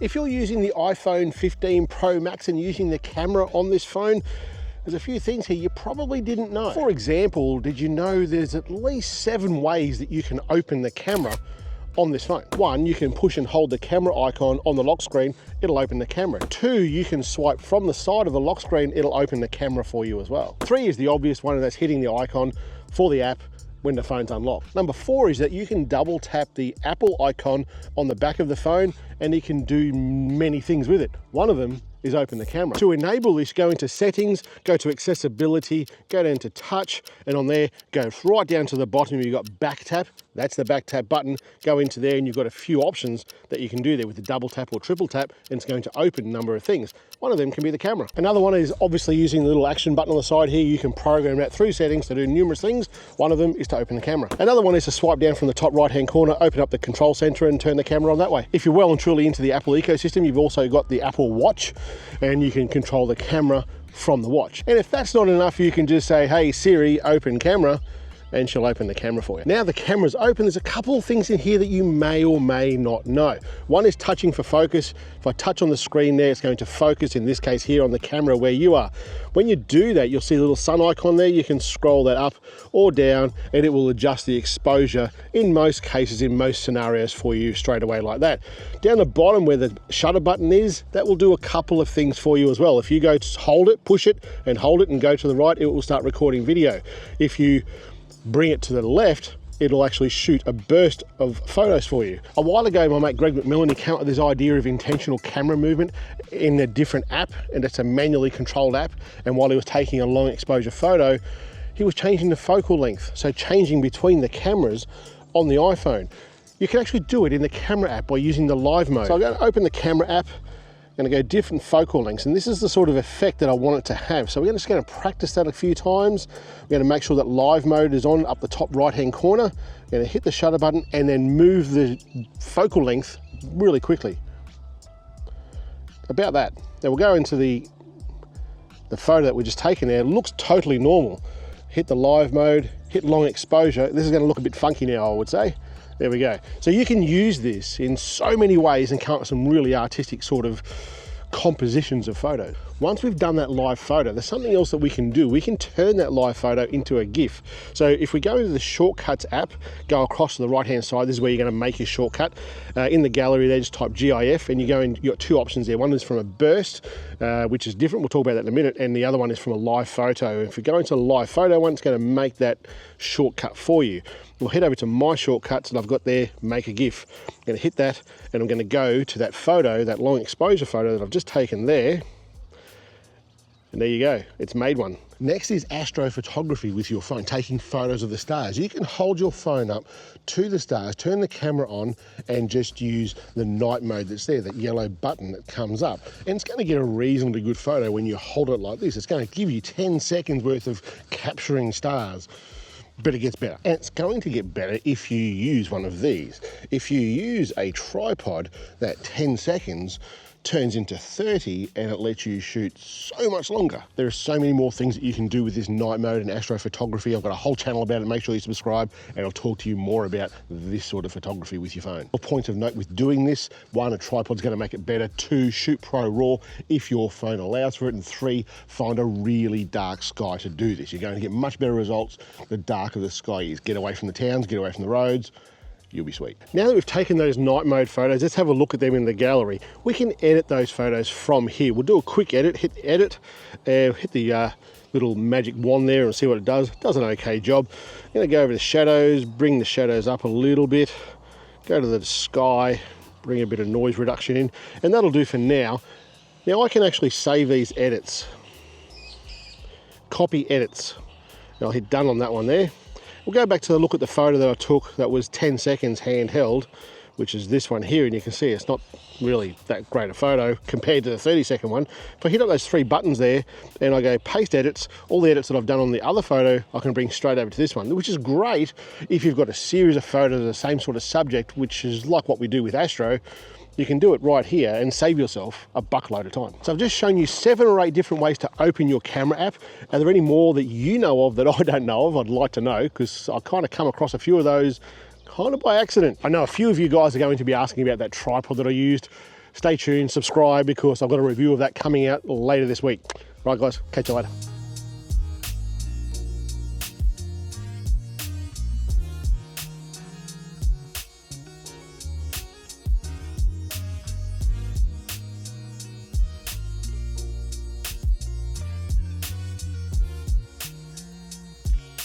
If you're using the iPhone 15 Pro Max and using the camera on this phone, there's a few things here you probably didn't know. For example, did you know there's at least 7 ways that you can open the camera on this phone? 1, you can push and hold the camera icon on the lock screen, it'll open the camera. 2, you can swipe from the side of the lock screen, it'll open the camera for you as well. 3 is the obvious one, and that's hitting the icon for the app when the phone's unlocked. Number 4 is that you can double tap the Apple icon on the back of the phone and you can do many things with it. One of them is open the camera. To enable this, go into settings, go to accessibility, go down to touch, and on there, go right down to the bottom, you've got back tap. That's the back tap button. Go into there and you've got a few options that you can do there with the double tap or triple tap, and it's going to open a number of things. One of them can be the camera. Another one is obviously using the little action button on the side here. You can program that through settings to do numerous things. One of them is to open the camera. Another one is to swipe down from the top right-hand corner, open up the control center and turn the camera on that way. If you're well and truly into the Apple ecosystem, you've also got the Apple Watch, and you can control the camera from the watch. And if that's not enough, you can just say, hey Siri, open camera, and she'll open the camera for you. Now the camera's open, there's a couple of things in here that you may or may not know. One is touching for focus. If I touch on the screen there, it's going to focus, in this case here, on the camera where you are. When you do that, you'll see a little sun icon there. You can scroll that up or down and it will adjust the exposure in most cases, in most scenarios for you straight away like that. Down the bottom where the shutter button is, that will do a couple of things for you as well. If you go to hold it, push it and hold it and go to the right, it will start recording video. If you bring it to the left, it'll actually shoot a burst of photos for you. A while ago, my mate Greg McMillan, he came up with this idea of intentional camera movement in a different app, and it's a manually controlled app. And while he was taking a long exposure photo, he was changing the focal length, so changing between the cameras on the iPhone. You can actually do it in the camera app by using the live mode. So I'm going to open the camera app, going to go different focal lengths, and this is the sort of effect that I want it to have. So we're just going to practice that a few times. We're going to make sure that live mode is on up the top right hand corner. We're going to hit the shutter button and then move the focal length really quickly. About that. Now we'll go into the photo that we just taken there. It looks totally normal. Hit the live mode, hit long exposure. This is going to look a bit funky now, I would say. There we go. So you can use this in so many ways and come up with some really artistic sort of compositions of photos. Once we've done that live photo, there's something else that we can do. We can turn that live photo into a GIF. So if we go into the Shortcuts app, go across to the right-hand side, this is where you're going to make your shortcut. In the gallery there, just type GIF, and you go in, you've got 2 options there. One is from a burst, which is different. We'll talk about that in a minute. And the other one is from a live photo. If we go into the live photo one, it's going to make that shortcut for you. We'll head over to my shortcuts, and I've got there, make a GIF. I'm going to hit that, and I'm going to go to that photo, that long exposure photo that I've just taken there. And there you go, it's made one. Next is astrophotography with your phone, taking photos of the stars. You can hold your phone up to the stars, turn the camera on, and just use the night mode that's there, that yellow button that comes up. And it's going to get a reasonably good photo when you hold it like this. It's going to give you 10 seconds worth of capturing stars. But it gets better. And it's going to get better if you use one of these. If you use a tripod, that 10 seconds turns into 30 and it lets you shoot so much longer. There are so many more things that you can do with this night mode and astrophotography. I've got a whole channel about it. Make sure you subscribe and I'll talk to you more about this sort of photography with your phone. A point of note with doing this: 1, a tripod's going to make it better. 2, shoot pro raw if your phone allows for it. And 3, find a really dark sky to do this. You're going to get much better results the darker the sky is. Get away from the towns, get away from the roads. You'll be sweet. Now that we've taken those night mode photos, let's have a look at them in the gallery. We can edit those photos from here. We'll do a quick edit, hit edit, hit the little magic wand there and see what it does. It does an okay job. I'm gonna go over the shadows, bring the shadows up a little bit, go to the sky, bring a bit of noise reduction in, and that'll do for now. Now I can actually save these edits, copy edits. And I'll hit done on that one there. We'll go back to the look at the photo that I took that was 10 seconds handheld, which is this one here, and you can see it's not really that great a photo compared to the 30-second one. If I hit up those 3 buttons there and I go paste edits, all the edits that I've done on the other photo I can bring straight over to this one, which is great if you've got a series of photos of the same sort of subject, which is like what we do with Astro. You can do it right here and save yourself a buckload of time. So I've just shown you 7 or 8 different ways to open your camera app. Are there any more that you know of that I don't know of? I'd like to know, because I kind of come across a few of those kind of by accident. I know a few of you guys are going to be asking about that tripod that I used stay tuned, subscribe, because I've got a review of that coming out later this week. Right guys, catch you later.